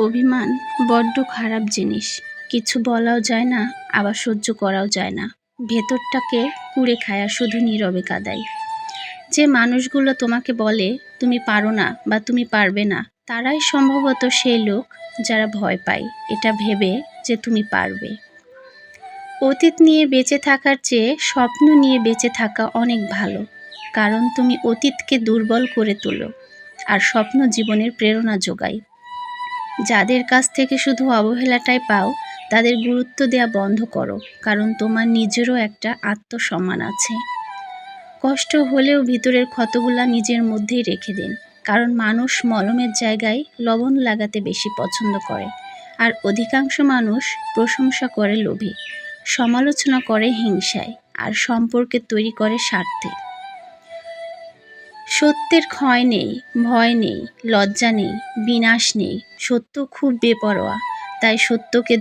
অভিমান বড্ড খারাপ জিনিস। কিছু বলাও যায় না, আবার সহ্য করাও যায় না। ভেতরটাকে কুড়ে খায় আর শুধু নীরবে কাঁদায়। যে মানুষগুলো তোমাকে বলে তুমি পারো না বা তুমি পারবে না, তারাই সম্ভবত সেই লোক যারা ভয় পায় এটা ভেবে যে তুমি পারবে। অতীত নিয়ে বেঁচে থাকার চেয়ে স্বপ্ন নিয়ে বেঁচে থাকা অনেক ভালো, কারণ তুমি অতীতকে দুর্বল করে তোলো আর স্বপ্ন জীবনের প্রেরণা যোগায়। যাদের কাছ থেকে শুধু অবহেলাটাই পাও, তাদের গুরুত্ব দেওয়া বন্ধ করো, কারণ তোমার নিজেরও একটা আত্মসম্মান আছে। কষ্ট হলেও ভিতরের ক্ষতগুলা নিজের মধ্যেই রেখে দিন, কারণ মানুষ মলমের জায়গায় লবণ লাগাতে বেশি পছন্দ করে, আর অধিকাংশ মানুষ প্রশংসা করে লোভে, সমালোচনা করে হিংসায়, আর সম্পর্কে তৈরি করে স্বার্থে। সত্যের ক্ষয় নেই, ভয় নেই, লজ্জা নেই, বিনাশ নেই। সত্য খুব বেপরোয়া, তাই সত্যকে